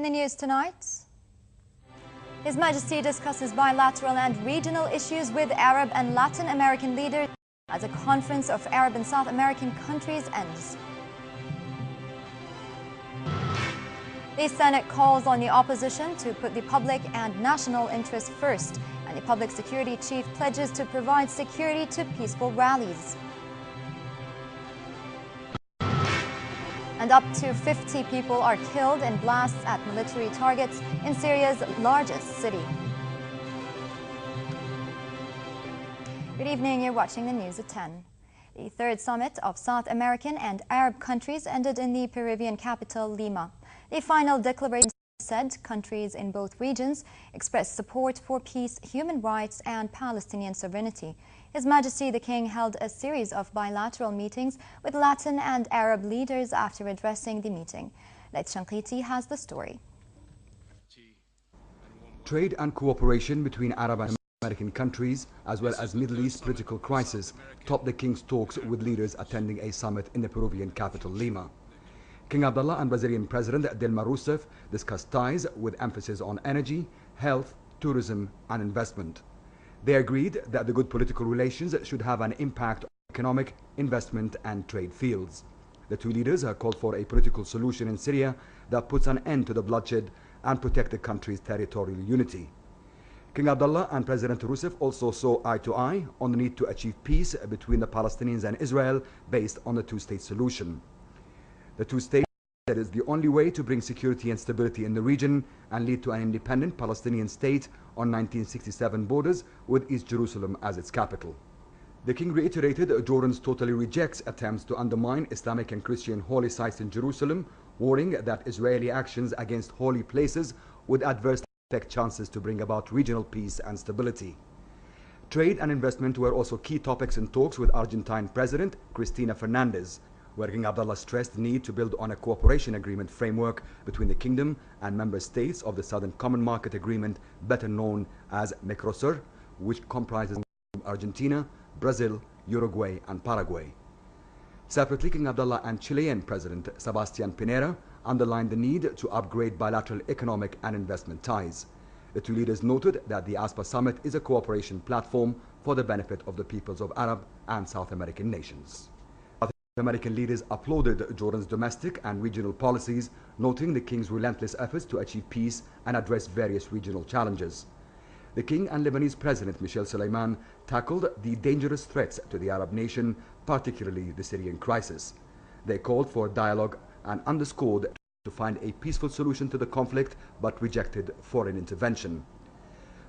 continues tonight. His Majesty discusses bilateral and regional issues with Arab and Latin American leaders as a conference of Arab and South American countries ends. The Senate calls on the opposition to put the public and national interest first, and the public security chief pledges to provide security to peaceful rallies. And up to 50 people are killed in blasts at military targets in Syria's largest city. Good evening, you're watching the news at 10. The third summit of South American and Arab countries ended in the Peruvian capital, Lima. The final declaration said countries in both regions expressed support for peace, human rights and Palestinian sovereignty. His Majesty the King held a series of bilateral meetings with Latin and Arab leaders after addressing the meeting. Leit Shankiti has the story. Trade and cooperation between Arab and American countries, as well as Middle East political crisis, topped the King's talks with leaders attending a summit in the Peruvian capital, Lima. King Abdullah and Brazilian President Dilma Rousseff discussed ties with emphasis on energy, health, tourism and investment. They agreed that the good political relations should have an impact on economic, investment and trade fields. The two leaders have called for a political solution in Syria that puts an end to the bloodshed and protect the country's territorial unity. King Abdullah and President Rousseff also saw eye to eye on the need to achieve peace between the Palestinians and Israel based on the two-state solution. The two states said is the only way to bring security and stability in the region and lead to an independent Palestinian state on 1967 borders with East Jerusalem as its capital. The King reiterated Jordan totally rejects attempts to undermine Islamic and Christian holy sites in Jerusalem, warning that Israeli actions against holy places would adversely affect chances to bring about regional peace and stability. Trade and investment were also key topics in talks with Argentine President Cristina Fernandez, where King Abdullah stressed the need to build on a cooperation agreement framework between the kingdom and member states of the Southern Common Market Agreement, better known as Mercosur, which comprises Argentina, Brazil, Uruguay and Paraguay. Separately, King Abdullah and Chilean President Sebastián Piñera underlined the need to upgrade bilateral economic and investment ties. The two leaders noted that the ASPA summit is a cooperation platform for the benefit of the peoples of Arab and South American nations. American leaders applauded Jordan's domestic and regional policies, noting the King's relentless efforts to achieve peace and address various regional challenges. The King and Lebanese President Michel Suleiman tackled the dangerous threats to the Arab nation, particularly the Syrian crisis. They called for dialogue and underscored to find a peaceful solution to the conflict, but rejected foreign intervention.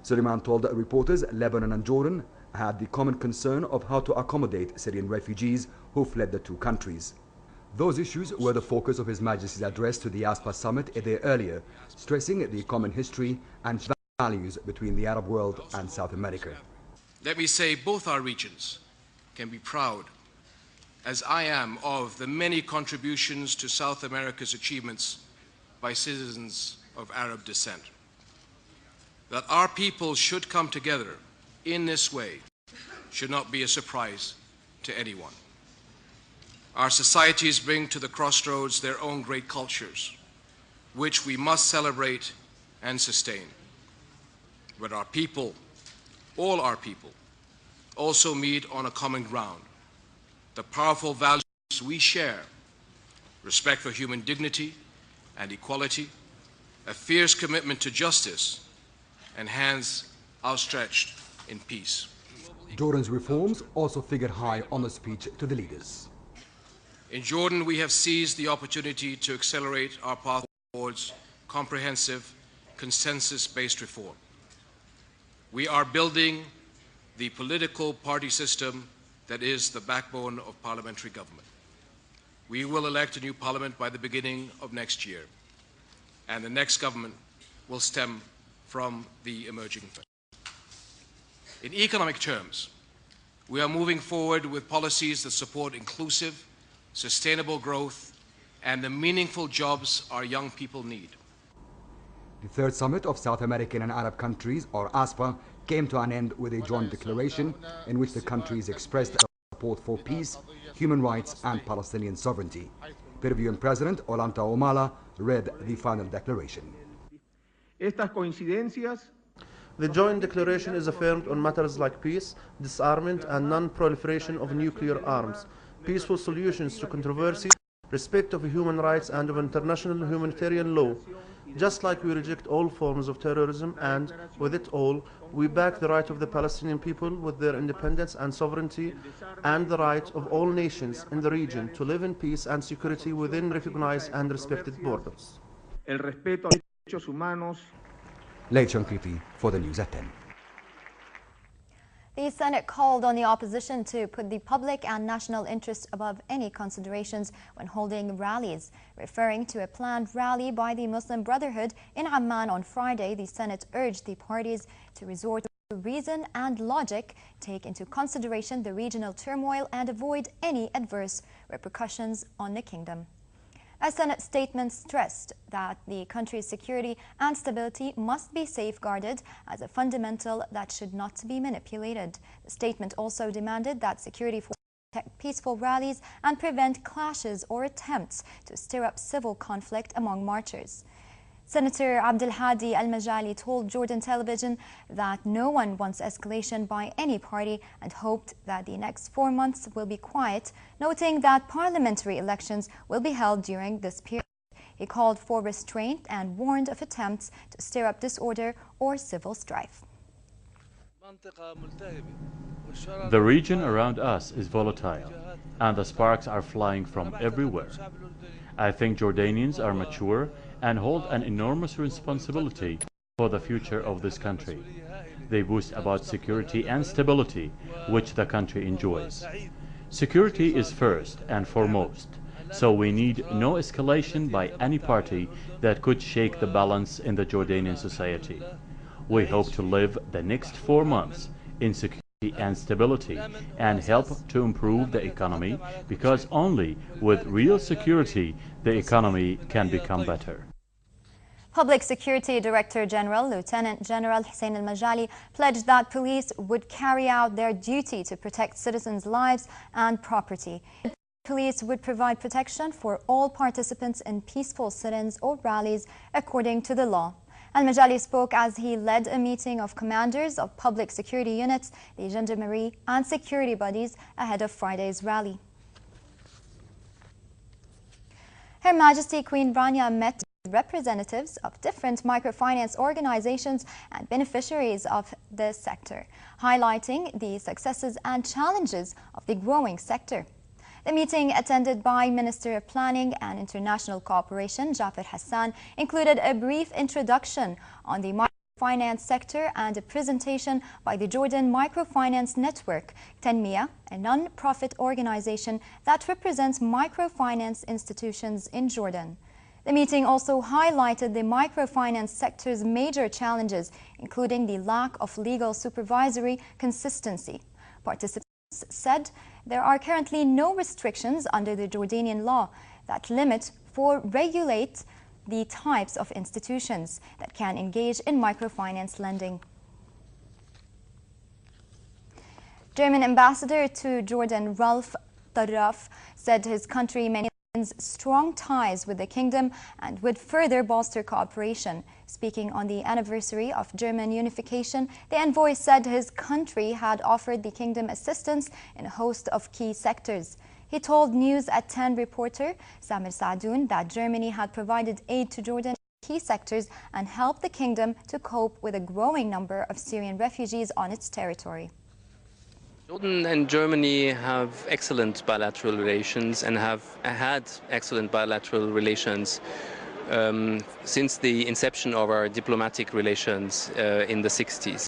Suleiman told reporters Lebanon and Jordan had the common concern of how to accommodate Syrian refugees who fled the two countries. Those issues were the focus of His Majesty's address to the ASPA summit a day earlier, stressing the common history and values between the Arab world and South America. Let me say both our regions can be proud, as I am, of the many contributions to South America's achievements by citizens of Arab descent. That our people should come together in this way should not be a surprise to anyone. Our societies bring to the crossroads their own great cultures, which we must celebrate and sustain. But our people, all our people, also meet on a common ground. The powerful values we share: respect for human dignity and equality, a fierce commitment to justice, and hands outstretched in peace. Jordan's reforms also figured high on the speech to the leaders. In Jordan, we have seized the opportunity to accelerate our path towards comprehensive, consensus-based reform. We are building the political party system that is the backbone of parliamentary government. We will elect a new parliament by the beginning of next year, and the next government will stem from the emerging. In economic terms, we are moving forward with policies that support inclusive, sustainable growth and the meaningful jobs our young people need. The third summit of South American and Arab countries, or ASPA, came to an end with a joint declaration in which the countries expressed support for peace, human rights and Palestinian sovereignty. Peruvian President Ollanta Humala read the final declaration. Estas coincidencias The joint declaration is affirmed on matters like peace, disarmament and non-proliferation of nuclear arms, peaceful solutions to controversies, respect of human rights and of international humanitarian law. Just like we reject all forms of terrorism and, with it all, we back the right of the Palestinian people with their independence and sovereignty and the right of all nations in the region to live in peace and security within recognized and respected borders. el respeto a los derechos humanos. Late Shankrithi for the news at 10. The Senate called on the opposition to put the public and national interest above any considerations when holding rallies. Referring to a planned rally by the Muslim Brotherhood in Amman on Friday, the Senate urged the parties to resort to reason and logic, take into consideration the regional turmoil and avoid any adverse repercussions on the kingdom. A Senate statement stressed that the country's security and stability must be safeguarded as a fundamental that should not be manipulated. The statement also demanded that security forces protect peaceful rallies and prevent clashes or attempts to stir up civil conflict among marchers. Senator Abdul Hadi Al-Majali told Jordan television that no one wants escalation by any party and hoped that the next 4 months will be quiet, noting that parliamentary elections will be held during this period. He called for restraint and warned of attempts to stir up disorder or civil strife. The region around us is volatile, and the sparks are flying from everywhere. I think Jordanians are mature and hold an enormous responsibility for the future of this country. They boast about security and stability, which the country enjoys. Security is first and foremost, so we need no escalation by any party that could shake the balance in the Jordanian society. We hope to live the next 4 months in security and stability and help to improve the economy, because only with real security the economy can become better. Public Security Director General Lieutenant General Hussein Al-Majali pledged that police would carry out their duty to protect citizens' lives and property. Police would provide protection for all participants in peaceful sit-ins or rallies according to the law. Al-Majali spoke as he led a meeting of commanders of public security units, the gendarmerie and security bodies ahead of Friday's rally. Her Majesty Queen Rania met representatives of different microfinance organizations and beneficiaries of the sector, highlighting the successes and challenges of the growing sector. The meeting, attended by Minister of Planning and International Cooperation Jafar Hassan, included a brief introduction on the microfinance sector and a presentation by the Jordan Microfinance Network, Tanmiya, a non-profit organization that represents microfinance institutions in Jordan. The meeting also highlighted the microfinance sector's major challenges, including the lack of legal supervisory consistency. Participants said there are currently no restrictions under the Jordanian law that limit or regulate the types of institutions that can engage in microfinance lending. German ambassador to Jordan, Ralph Tarraf, said his country maintains strong ties with the kingdom and would further bolster cooperation. Speaking on the anniversary of German unification, the envoy said his country had offered the kingdom assistance in a host of key sectors. He told News at 10 reporter Samir Saadoun that Germany had provided aid to Jordan in key sectors and helped the kingdom to cope with a growing number of Syrian refugees on its territory. Jordan and Germany have excellent bilateral relations and have had excellent bilateral relations since the inception of our diplomatic relations in the 60s.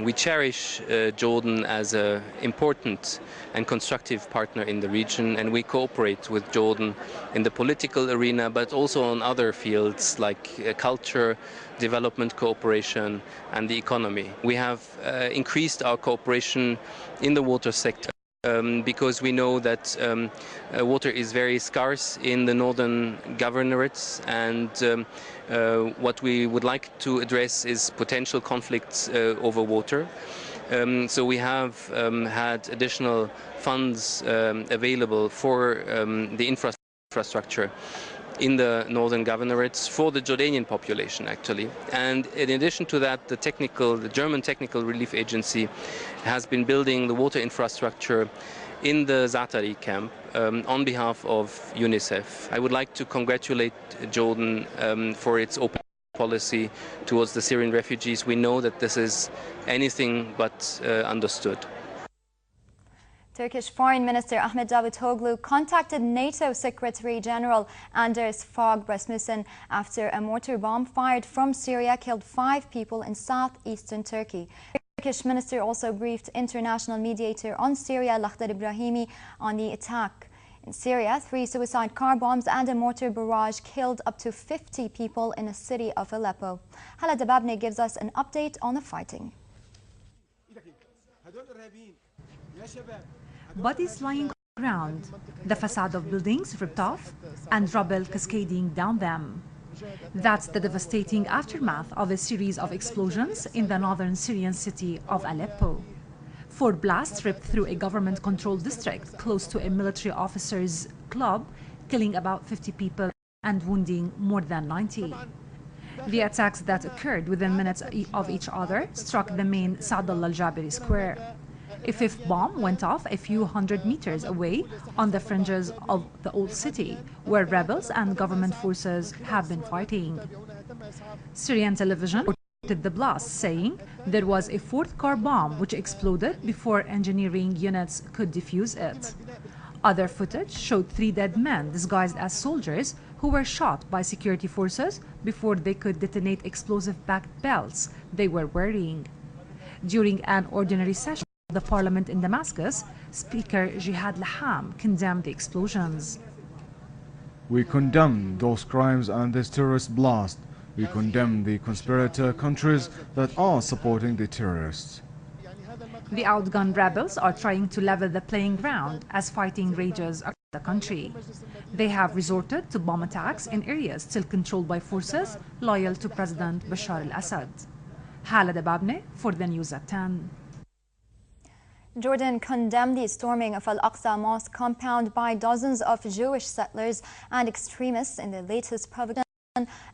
We cherish Jordan as an important and constructive partner in the region, and we cooperate with Jordan in the political arena, but also on other fields like culture, development cooperation and the economy. We have increased our cooperation in the water sector because we know that water is very scarce in the northern governorates, and what we would like to address is potential conflicts over water. So we have had additional funds available for the infrastructure in the northern governorates for the Jordanian population, actually. And in addition to that, the German Technical Relief Agency has been building the water infrastructure in the Zaatari camp on behalf of UNICEF. I would like to congratulate Jordan for its open policy towards the Syrian refugees. We know that this is anything but understood. Turkish Foreign Minister Ahmet Davutoglu contacted NATO Secretary General Anders Fogh Rasmussen after a mortar bomb fired from Syria killed 5 people in southeastern Turkey. The Turkish minister also briefed international mediator on Syria Lakhdar Ibrahimi on the attack. In Syria, 3 suicide car bombs and a mortar barrage killed up to 50 people in the city of Aleppo. Hala Dababne gives us an update on the fighting. Bodies lying on the ground, the facade of buildings ripped off, and rubble cascading down them. That's the devastating aftermath of a series of explosions in the northern Syrian city of Aleppo. 4 blasts ripped through a government-controlled district close to a military officers' club, killing about 50 people and wounding more than 90. The attacks that occurred within minutes of each other struck the main Saadallah al-Jabiri square. A 5th bomb went off a few hundred meters away on the fringes of the old city, where rebels and government forces have been fighting. Syrian television reported the blast, saying there was a 4th car bomb which exploded before engineering units could defuse it. Other footage showed 3 dead men disguised as soldiers who were shot by security forces before they could detonate explosive-backed belts they were wearing. During an ordinary session of the parliament in Damascus, Speaker Jihad Laham condemned the explosions. We condemn those crimes and this terrorist blast. We condemn the conspirator countries that are supporting the terrorists. The outgunned rebels are trying to level the playing ground as fighting rages across the country. They have resorted to bomb attacks in areas still controlled by forces loyal to President Bashar al-Assad. Hala Dababne for the News at 10. Jordan condemned the storming of Al-Aqsa Mosque compound by dozens of Jewish settlers and extremists in the latest provocation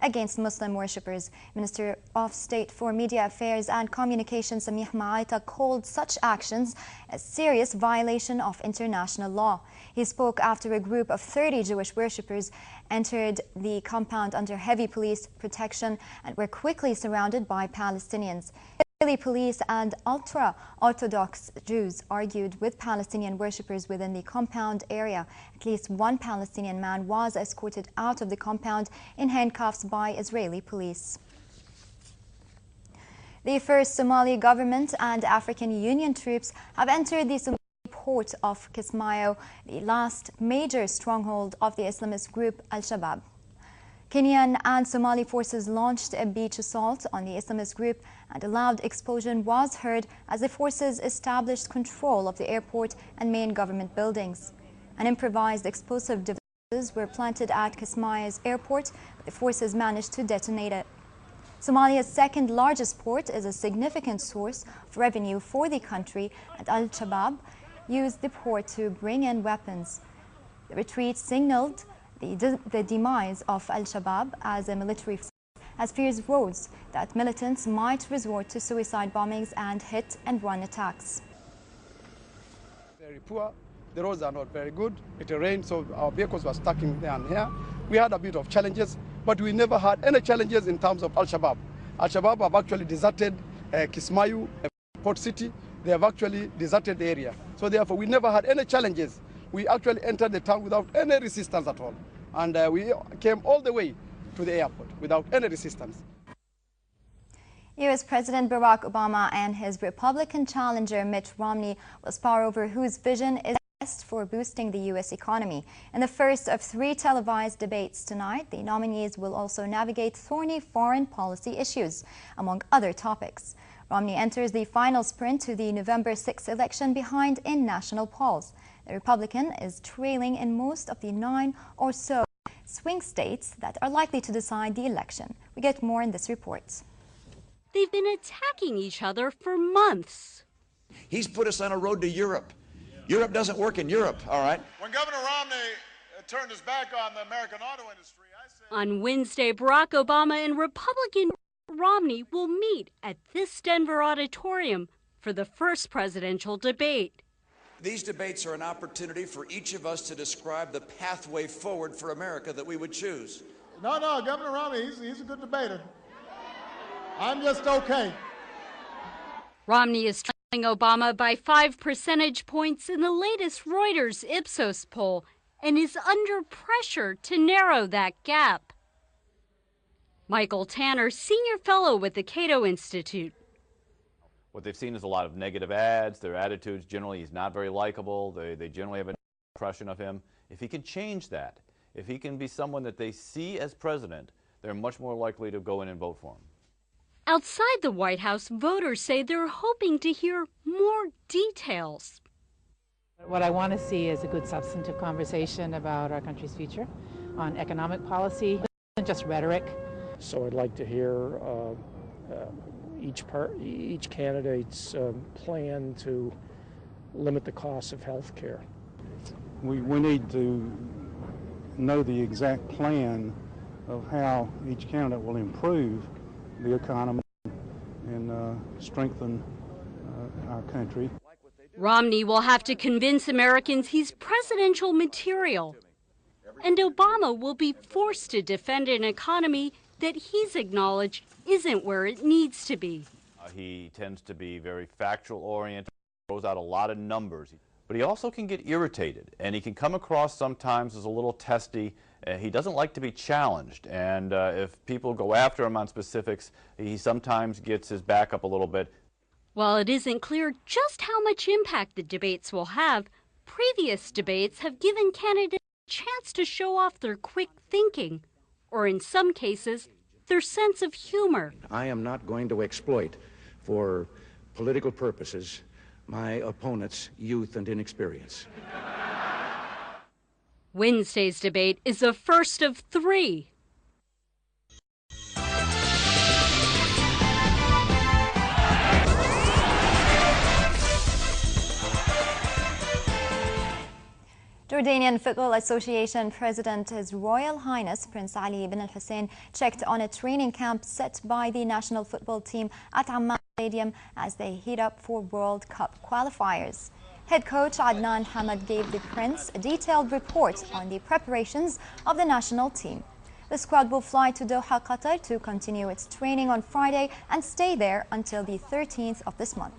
against Muslim worshippers. Minister of State for Media Affairs and Communication Samih Ma'aita called such actions a serious violation of international law. He spoke after a group of 30 Jewish worshippers entered the compound under heavy police protection and were quickly surrounded by Palestinians. Israeli police and ultra-Orthodox Jews argued with Palestinian worshippers within the compound area. At least 1 Palestinian man was escorted out of the compound in handcuffs by Israeli police. The first Somali government and African Union troops have entered the Somali port of Kismayo, the last major stronghold of the Islamist group Al-Shabaab. Kenyan and Somali forces launched a beach assault on the Islamist group, and a loud explosion was heard as the forces established control of the airport and main government buildings. An improvised explosive devices were planted at Kismayo's airport, but the forces managed to detonate it. Somalia's second largest port is a significant source of revenue for the country, and Al-Shabaab used the port to bring in weapons. The retreat signaled the demise of Al-Shabaab as a military force, as fears rose that militants might resort to suicide bombings and hit-and-run attacks. Very poor. The roads are not very good. It rained, so our vehicles were stuck in there and here. We had a bit of challenges, but we never had any challenges in terms of Al-Shabaab. Al-Shabaab have actually deserted Kismayo, port city. They have actually deserted the area. So therefore, we never had any challenges. We actually entered the town without any resistance at all. And we came all the way to the airport without any resistance. U.S. President Barack Obama and his Republican challenger Mitt Romney will spar over whose vision is best for boosting the U.S. economy. In the first of 3 televised debates tonight, the nominees will also navigate thorny foreign policy issues, among other topics. Romney enters the final sprint to the November 6th election behind in national polls. The Republican is trailing in most of the 9 or so swing states that are likely to decide the election. We get more in this report. They've been attacking each other for months. He's put us on a road to Europe. Europe doesn't work in Europe, all right? When Governor Romney turned his back on the American auto industry, On Wednesday, Barack Obama and Republican Romney will meet at this Denver auditorium for the first presidential debate. These debates are an opportunity for each of us to describe the pathway forward for America that we would choose. No, Governor Romney, he's a good debater. I'm just okay. Romney is trailing Obama by 5 percentage points in the latest Reuters Ipsos poll and is under pressure to narrow that gap. Michael Tanner, senior fellow with the Cato Institute. What they've seen is a lot of negative ads. Their attitudes, generally, he's not very likable. They generally have an impression of him. If he can change that, if he can be someone that they see as president, they're much more likely to go in and vote for him. Outside the White House, voters say they're hoping to hear more details. What I want to see is a good substantive conversation about our country's future on economic policy, not just rhetoric. So I'd like to hear each candidate's plan to limit the cost of health care. We need to know the exact plan of how each candidate will improve the economy and strengthen our country. Romney will have to convince Americans he's presidential material, and Obama will be forced to defend an economy that he's acknowledged isn't where it needs to be. He tends to be very factual oriented, throws out a lot of numbers, but he also can get irritated, and he can come across sometimes as a little testy. He doesn't like to be challenged, and if people go after him on specifics, he sometimes gets his back up a little bit. While it isn't clear just how much impact the debates will have, previous debates have given candidates a chance to show off their quick thinking, or in some cases, their sense of humor. I am not going to exploit, for political purposes, my opponent's youth and inexperience. Wednesday's debate is the first of 3. Jordanian Football Association President His Royal Highness Prince Ali bin Al-Hussein checked on a training camp set by the national football team at Amman Stadium as they heat up for World Cup qualifiers. Head coach Adnan Hamad gave the Prince a detailed report on the preparations of the national team. The squad will fly to Doha, Qatar to continue its training on Friday and stay there until the 13th of this month.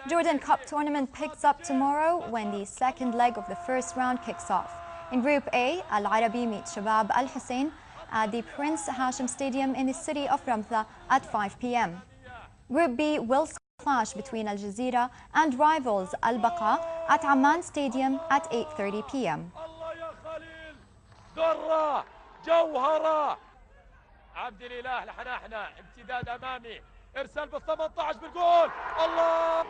Jordan Cup tournament picks up tomorrow when the second leg of the first round kicks off. In Group A, Al Arabi meets Shabab Al Hussein at the Prince Hashim Stadium in the city of Ramtha at 5 p.m. Group B will clash between Al Jazeera and rivals Al Baqa at Amman Stadium at 8:30 p.m. عبد الاله الحناحنه امتداد امامي ارسال بال 18 بالجول الله.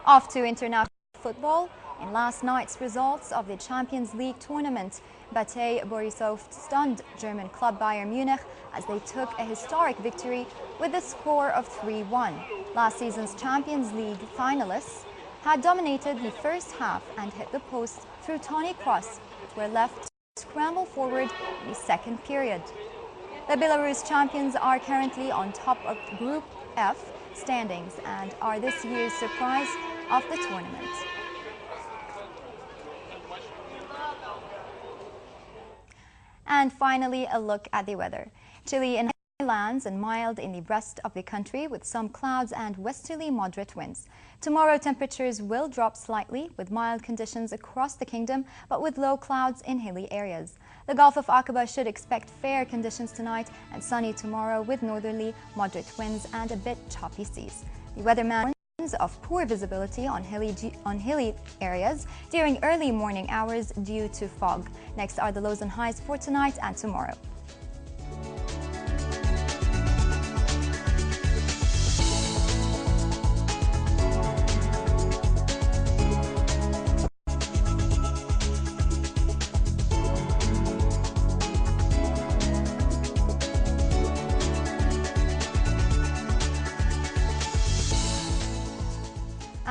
Off to international football. In last night's results of the Champions League tournament, Bate Borisov stunned German club Bayern Munich as they took a historic victory with a score of 3-1. Last season's Champions League finalists had dominated the first half and hit the post through Toni Kroos, but were left to scramble forward in the second period. The Belarus champions are currently on top of Group F standings and are this year's surprise of the tournament. And finally, a look at the weather. Chilly in highlands and mild in the rest of the country with some clouds and westerly moderate winds. Tomorrow, temperatures will drop slightly with mild conditions across the kingdom, but with low clouds in hilly areas. The Gulf of Aqaba should expect fair conditions tonight and sunny tomorrow with northerly moderate winds and a bit choppy seas. The weatherman warns of poor visibility on hilly areas during early morning hours due to fog. Next are the lows and highs for tonight and tomorrow.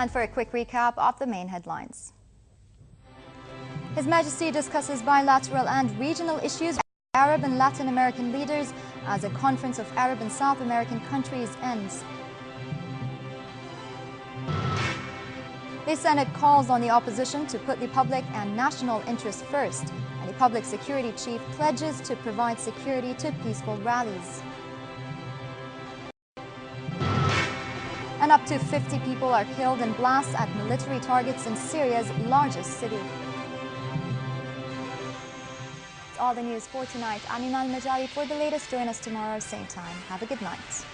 And for a quick recap of the main headlines. His Majesty discusses bilateral and regional issues with Arab and Latin American leaders as a conference of Arab and South American countries ends. The Senate calls on the opposition to put the public and national interest first, and the public security chief pledges to provide security to peaceful rallies. And up to 50 people are killed in blasts at military targets in Syria's largest city. That's all the news for tonight. I'm Iman Majari. For the latest, join us tomorrow, same time. Have a good night.